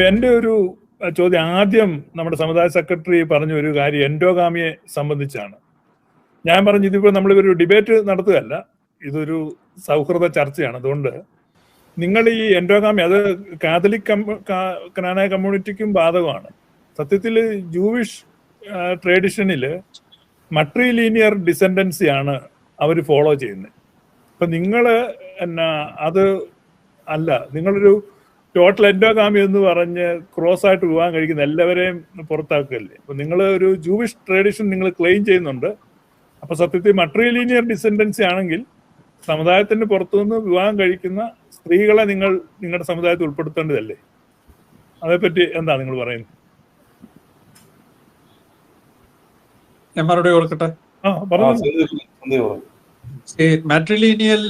എൻ്റെ ഒരു ചോദ്യം ആദ്യം നമ്മുടെ സമുദായ സെക്രട്ടറി പറഞ്ഞ ഒരു കാര്യം എൻഡോഗാമിയെ സംബന്ധിച്ചാണ്. ഞാൻ പറഞ്ഞു ഇതിപ്പോൾ നമ്മളിതൊരു ഡിബേറ്റ് നടത്തുകയല്ല, ഇതൊരു സൗഹൃദ ചർച്ചയാണ്. അതുകൊണ്ട് നിങ്ങൾ ഈ എൻഡോഗാമി അത് കാത്തലിക് കനാനായ കമ്മ്യൂണിറ്റിക്കും ബാധകമാണ്. സത്യത്തിൽ ജൂവിഷ് ട്രഡീഷനിൽ മട്രിലീനിയർ ഡിസെൻഡൻസിയാണ് അവർ ഫോളോ ചെയ്യുന്നത്. അപ്പം നിങ്ങൾ എന്നാ അത് അല്ല, നിങ്ങളൊരു ടോട്ടൽ എൻഡോഗാമി എന്ന് പറഞ്ഞ് ക്രോസ് ആയിട്ട് വിവാഹം കഴിക്കുന്ന എല്ലാവരെയും പുറത്താക്കുകയല്ലേ. അപ്പം നിങ്ങൾ ഒരു ജൂവിഷ് ട്രഡീഷൻ നിങ്ങൾ ക്ലെയിം ചെയ്യുന്നുണ്ട്. അപ്പോൾ സത്യത്തിൽ മട്രിലീനിയർ ഡിസെൻഡൻസി ആണെങ്കിൽ സമുദായത്തിന് പുറത്തുനിന്ന് വിവാഹം കഴിക്കുന്ന സ്ത്രീകളെ നിങ്ങൾ നിങ്ങളുടെ സമുദായത്തിൽ ഉൾപ്പെടുത്തേണ്ടതല്ലേ? അതേപ്പറ്റി എന്താ നിങ്ങൾ പറയുന്നത്? ഞാൻ മറുപടി കൊടുക്കട്ടെ. മാട്രിലീനിയൽ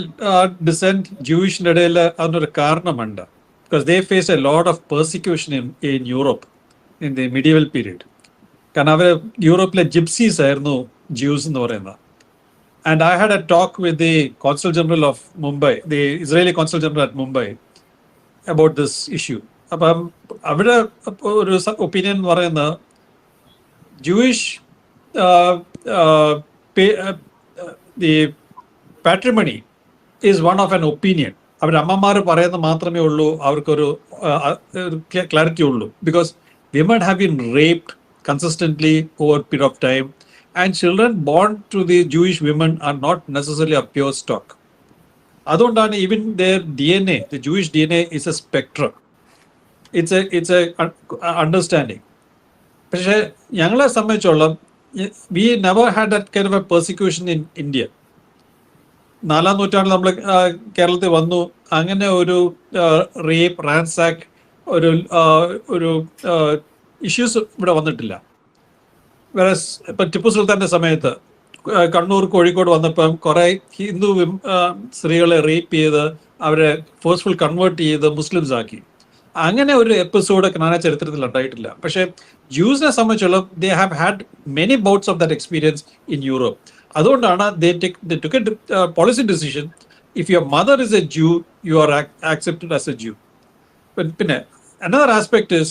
ഡിസെന്റ് ജൂയിഷിന്റെ ഇടയിൽ അതിനൊരു കാരണമുണ്ട്. Because they faced a lot of persecution in Europe in the medieval period. കാരണം അവർ യൂറോപ്പിലെ ജിപ്സീസ് ആയിരുന്നു ജ്യൂസ് എന്ന് പറയുന്നത്. And I had a talk with the Consul General of Mumbai, the Israeli Consul General at Mumbai, about this issue. അപ്പം അവിടെ ഒരു opinion എന്ന് പറയുന്നത് Jewish the patrimony is one of an opinion. അവർ അമ്മമാർ പറയുന്നത് മാത്രമേ ഉള്ളൂ, അവർക്കൊരു ക്ലാരിറ്റി ഉള്ളൂ. Because women have been raped consistently over period of time and children born to the Jewish women are not necessarily a pure stock. അതുകൊണ്ടാണ് even their DNA, the Jewish DNA is a spectrum. It's a understanding. പക്ഷേ ഞങ്ങളെ സംബന്ധിച്ചോളം we never had that kind of a persecution in India. 4-ാം നൂറ്റാണ്ടിൽ നമ്മൾ കേരളത്തിൽ വന്നു, അങ്ങനെ ഒരു റേപ്പ്, റാൻസാക്ക്, ഒരു ഇഷ്യൂസ് ഇവിടെ വന്നിട്ടില്ല. വേറെ ഇപ്പം ടിപ്പു സുൽത്താൻ്റെ സമയത്ത് കണ്ണൂർ, കോഴിക്കോട് വന്നപ്പം കുറേ ഹിന്ദു സ്ത്രീകളെ റേപ്പ് ചെയ്ത് അവരെ ഫോഴ്സ്ഫുൾ കൺവേർട്ട് ചെയ്ത് മുസ്ലിംസ് ആക്കി. അങ്ങനെ ഒരു എപ്പിസോഡ് കനാന ചരിത്രത്തിൽ ഉണ്ടായിട്ടില്ല. പക്ഷേ ജൂസിനെ സംബന്ധിച്ചുള്ള they have had many bouts of that experience in Europe. അതുകൊണ്ടാണ് they took a policy decision. If your mother is a Jew, you are accepted as a Jew. പിന്നെ another aspect is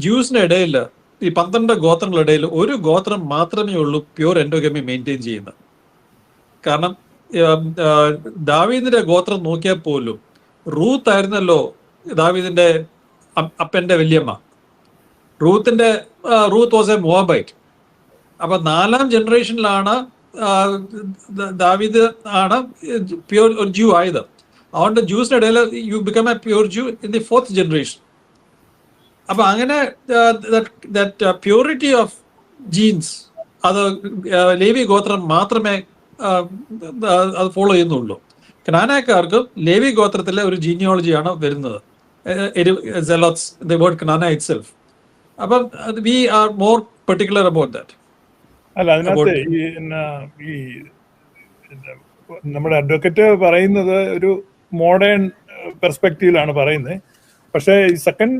ജൂസിന്റെ ഇടയിൽ ഈ 12 ഗോത്രങ്ങളുടെ ഇടയിൽ ഒരു ഗോത്രം മാത്രമേ ഉള്ളൂ പ്യൂർ എൻഡോഗമി മെയിൻറ്റെയിൻ ചെയ്യുന്നത്. കാരണം ദാവീദിന്റെ ഗോത്രം നോക്കിയാൽ പോലും റൂത്ത് ആയിരുന്നല്ലോ ദാവീദിന്റെ അപ്പന്റെ വല്യമ്മ. Ruth was a Moabite. അപ്പൊ 4ാം ജനറേഷനിലാണ് ദാവീദ് ആണ് പ്യൂർ ഒരു ജൂ ആയത്. അതുകൊണ്ട് ജൂസിന്റെ ഇടയിൽ യു ബിക്കം എ പ്യൂർ ജൂ ഇൻ ദി 4th ജനറേഷൻ. അപ്പൊ അങ്ങനെ പ്യൂരിറ്റി ഓഫ് ജീൻസ് അത് ലേവി ഗോത്രം മാത്രമേ അത് ഫോളോ ചെയ്യുന്നുള്ളൂ. കനാനക്കാർക്ക് ലേവി ഗോത്രത്തിലെ ഒരു ജീനിയോളജിയാണ് വരുന്നത്, സെലോത്സ്, ദി വേർഡ് കനാന ഇറ്റ്സെൽഫ്. അപ്പം we are more particular about that. അല്ല, അതിനകത്ത് ഈ നമ്മുടെ അഡ്വക്കേറ്റ് പറയുന്നത് ഒരു മോഡേൺ പെർസ്പെക്റ്റീവിലാണ് പറയുന്നത്. പക്ഷേ ഈ സെക്കൻഡ്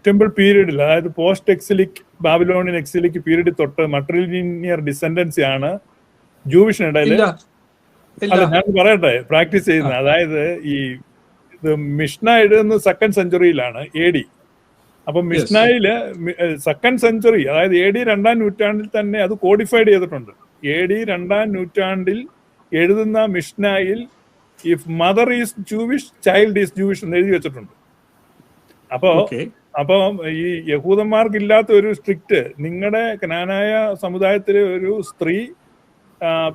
ടെമ്പിൾ പീരീഡിൽ, അതായത് പോസ്റ്റ് എക്സിലിക് ബാബിലോണിയൻ എക്സിലിക് പീരീഡിൽ തൊട്ട് മട്രിലീനിയർ ഡിസെൻഡൻസി ആണ് ജൂവിഷിനിടയിൽ. അല്ല, ഞാൻ പറയട്ടെ, പ്രാക്ടീസ് ചെയ്യുന്നത്. അതായത് ഈ ഇത് മിഷ്ന എഴുതുന്നത് 2nd സെഞ്ചുറിയിലാണ്, AD. അപ്പൊ മിഷ്നയില് 2nd സെഞ്ചുറി, അതായത് AD 2ാം നൂറ്റാണ്ടിൽ തന്നെ അത് കോഡിഫൈഡ് ചെയ്തിട്ടുണ്ട്. AD 2ാം നൂറ്റാണ്ടിൽ എഴുതുന്ന മിഷ്നയിൽ if mother is Jewish child is Jewish എന്ന് എഴുതി വെച്ചിട്ടുണ്ട്. അപ്പൊ ഈ യഹൂദന്മാർക്ക് ഇല്ലാത്ത ഒരു സ്ട്രിക്റ്റ്, നിങ്ങളുടെ കനാനായ സമുദായത്തിലെ ഒരു സ്ത്രീ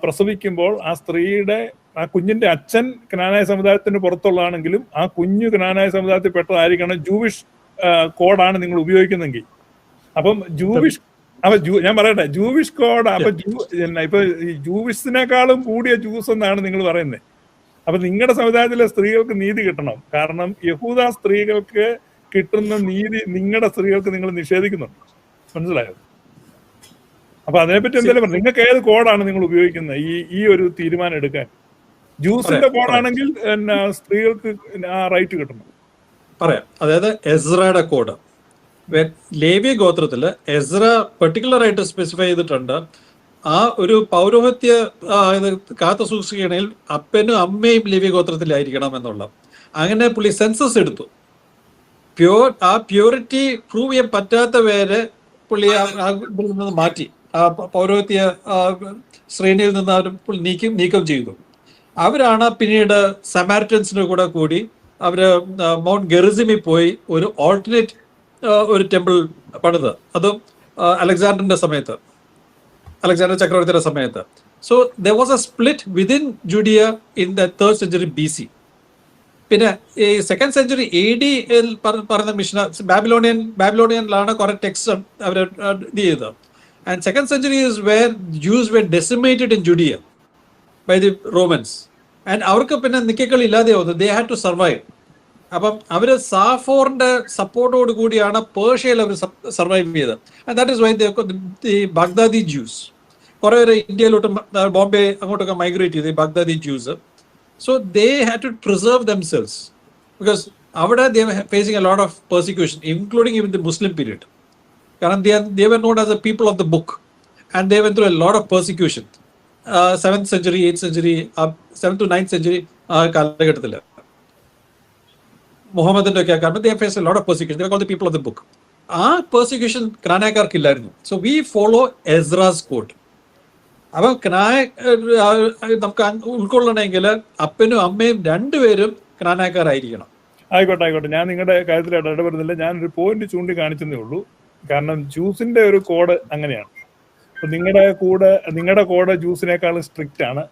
പ്രസവിക്കുമ്പോൾ ആ സ്ത്രീയുടെ ആ കുഞ്ഞിന്റെ അച്ഛൻ കനാനായ സമുദായത്തിന് പുറത്തുള്ളതാണെങ്കിലും ആ കുഞ്ഞു കനാനായ സമുദായത്തിൽ പെട്ടതായിരിക്കണം. ജൂവിഷ് കോഡാണ് നിങ്ങൾ ഉപയോഗിക്കുന്നെങ്കിൽ. അപ്പം ജൂവിഷ്, ഞാൻ പറയട്ടെ, ജൂവിഷ് കോഡ്. അപ്പൊ ഇപ്പൊ ഈ ജൂവിഷിനേക്കാളും കൂടിയ ജൂസ് എന്നാണ് നിങ്ങൾ പറയുന്നത്. അപ്പൊ നിങ്ങളുടെ സമുദായത്തിലെ സ്ത്രീകൾക്ക് നീതി കിട്ടണം. കാരണം യഹൂദ സ്ത്രീകൾക്ക് കിട്ടുന്ന നീതി നിങ്ങളുടെ സ്ത്രീകൾക്ക് നിങ്ങൾ നിഷേധിക്കുന്നുണ്ട്. മനസ്സിലായോ? അപ്പൊ അതിനെപ്പറ്റി എന്തെങ്കിലും പറഞ്ഞു. നിങ്ങൾക്ക് ഏത് കോഡാണ് നിങ്ങൾ ഉപയോഗിക്കുന്നത് ഈ ഒരു തീരുമാനം എടുക്കാൻ? ജൂസിന്റെ കോഡാണെങ്കിൽ സ്ത്രീകൾക്ക് ആ റൈറ്റ് കിട്ടണം. പറയാം. അതായത് എസ്രയുടെ കോഡ്, ലേവി ഗോത്രത്തില് എസ്ര പെർട്ടിക്കുലർ ആയിട്ട് സ്പെസിഫൈ ചെയ്തിട്ടുണ്ട്. ആ ഒരു പൗരോഹിത്യ കാത്തു സൂക്ഷിക്കണമെങ്കിൽ അപ്പനും അമ്മയും ലേവി ഗോത്രത്തിലായിരിക്കണം എന്നുള്ള. അങ്ങനെ പുള്ളി സെൻസസ് എടുത്തു. ആ പ്യൂരിറ്റി പ്രൂവ് ചെയ്യാൻ പറ്റാത്ത പേര് പുള്ളി ഇതിൽ നിന്ന് മാറ്റി, ആ പൗരോഹിത്യ ശ്രേണിയിൽ നിന്ന് അവർ നീക്കം ചെയ്തു. അവരാണ് പിന്നീട് സമാരിറ്റൻസിന്റെ കൂടി അവര് മൗണ്ട് ഗെറിസിമിൽ പോയി ഒരു ഓൾട്ടർനേറ്റ് ഒരു ടെമ്പിൾ പണിത്, അതും അലക്സാണ്ടർ ചക്രവർത്തിയുടെ സമയത്ത്. So there was A split within ജുഡിയ in the 3rd century BC. പിന്നെ ഈ 2nd century AD പറയുന്ന മിഷൻ ബാബിലോണിയനിലാണ് കുറെ ടെക്സ്റ്റ് അവർ ഇത് ചെയ്തത്. And 2nd century is where Jews were decimated in Judea by the Romans. And അവർക്ക് പിന്നെ നിക്കക്കൾ ഇല്ലാതെ ആവുന്നത്, ദേ ഹാഡ് ടു സർവൈവ്. അപ്പം അവര് സാഫോറിന്റെ സപ്പോർട്ടോട് കൂടിയാണ് പേർഷ്യയിൽ അവർ സർവൈവ് ചെയ്തത്. And that is why the Baghdadi Jews കുറെ പേര് ഇന്ത്യയിലോട്ട് ബോംബെ അങ്ങോട്ടൊക്കെ മൈഗ്രേറ്റ് ചെയ്ത് Baghdadi Jews. So they had to preserve themselves because അവിടെ they facing a lot of persecution including in the Muslim period. കാരണം they were known as a people of the book and they went through a lot of persecution. 7th century, 8th century, 7th to 9th century കാലഘട്ടത്തിൽ മുഹമ്മദിന്റെ ഒക്കെ കാരണം they face a lot of persecution. They were called the people of the book. ആ persecution ക്നാനാക്കാർക്ക് ഇല്ലായിരുന്നു. So we follow Ezra's code. അപ്പൊ നമുക്ക് ഉൾക്കൊള്ളണമെങ്കിൽ അപ്പനും അമ്മയും രണ്ടുപേരും ക്നാനാക്കാരായിരിക്കണം. ആയിക്കോട്ടെ, ഞാൻ നിങ്ങളുടെ കാര്യത്തിൽ ഇടപെടുന്നില്ല. ഞാനൊരു പോയിന്റ് ചൂണ്ടിക്കാണിച്ചതേ ഉള്ളൂ. കാരണം ജ്യൂസിന്റെ ഒരു കോഡ് അങ്ങനെയാണ്. അപ്പൊ നിങ്ങളുടെ കോഡ് ജ്യൂസിനേക്കാളും സ്ട്രിക്റ്റ് ആണ്.